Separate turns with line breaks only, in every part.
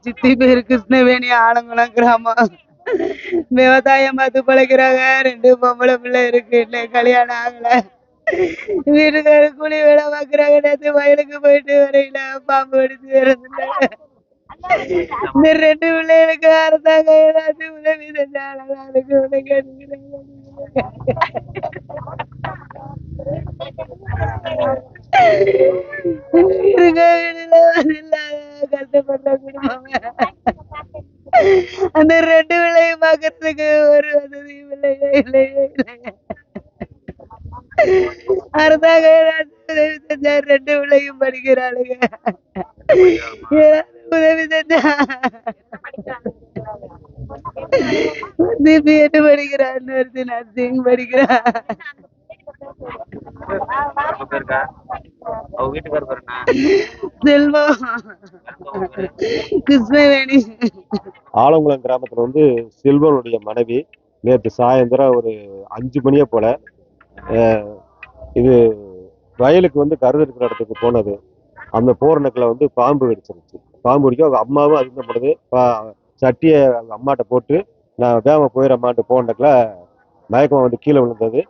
சித்தி பேரு கிருஷ்ணவேணி ஆலங்குளம் கிராமம். விவசாயம் பார்த்து பிழைக்கிறாங்க. 2 பொம்பளை பிள்ளை இருக்கு. இன்னும் கல்யாணம் ஆகல. வீட்டுக்காரர் கூலி வேலை பார்க்குறாங்க. நேத்து வயலுக்கு போயிட்டு வரையில பாம்பு கடிச்சு இறந்துட்டாங்க. இந்த 2 பிள்ளைகளுக்கு அரசாங்கம் ஏதாச்சும் உதவி செஞ்சாலும் அதுக்கு உதவி கேட்டுக்கிறாங்க. இருக்க வீடுல இல்லாத கஷ்டப்பட்ட குடும்பம். அந்த 2 பிள்ளையும் பார்க்கறதுக்கு ஒரு வசதியும் இல்லையே இல்லையே இல்லையே. அரசாங்கம் ஏதாச்சும் உதவி செஞ்சா 2 பிள்ளையும் படிக்கிறாளுங்க. ஏதாவது உதவி செஞ்சா பிஎட் படிக்கிறா, இன்னொருத்தி நர்சிங் படிக்கிறா. செல்வம், கிருஷ்ணவேணி.
ஆலங்குளம் கிராமத்துல வந்து செல்வனுடைய மனைவி நேற்று சாயந்தரம் ஒரு 5 மணியை போல இது வயலுக்கு வந்து கருது இருக்கிற இடத்துக்கு போனது. அந்த போறனக்கில் வந்து பாம்பு கடிச்சிருச்சு. பாம்பு கடிக்க அவங்க அம்மாவும் அது என்ன பண்ணுது, சட்டியை அவங்க அம்மாட்ட போட்டு நான் வேகமாக போயிடம்மான்ட்டு போனக்கில் மயக்கம் வந்து கீழே விழுந்தது.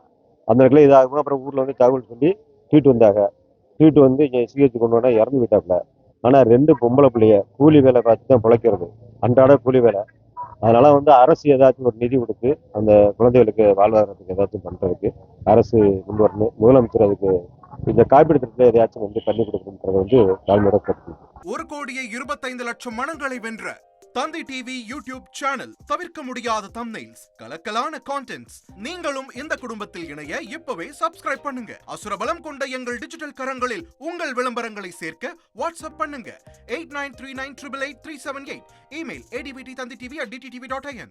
அந்த இடத்துல இதாகும். அப்புறம் ஊரில் வந்து தகவல் சொல்லி தூக்கிட்டு வந்தாங்க. தூக்கிட்டு வந்து இங்கே சிஹெச் கொண்டு வந்தா இறந்து விட்டாப்புல. ஆனால் 2 பொம்பளை பிள்ளைய கூலி வேலை பார்த்து தான் பிழைக்கிறது, அன்றாட கூலி வேலை. அதனால வந்து அரசு ஏதாச்சும் ஒரு நிதி கொடுத்து அந்த குழந்தைகளுக்கு வாழ்வாதாரத்துக்கு ஏதாச்சும் பண்றதுக்கு அரசு முன் வரணும். முதலமைச்சர் அதுக்கு இந்த காப்பீடு திட்டத்தை எதையாச்சும் வந்து பண்ணி கொடுக்கணுன்றது வந்து தாழ்மையோட கருத்து.
1,25,00,000 மனங்களை வென்ற தந்தி டிவி யூடியூப் சேனல். தவிர்க்க முடியாத தம்ப்நெயில்ஸ், கலக்கலான கான்டென்ட்ஸ். நீங்களும் இந்த குடும்பத்தில் இணைய இப்பவே சப்ஸ்கிரைப் பண்ணுங்க. அசுரபலம் கொண்ட எங்கள் டிஜிட்டல் கரங்களில் உங்கள் விளம்பரங்களை சேர்க்க வாட்ஸ்அப் பண்ணுங்க 8939888378. Email advttanditv@dttv.in.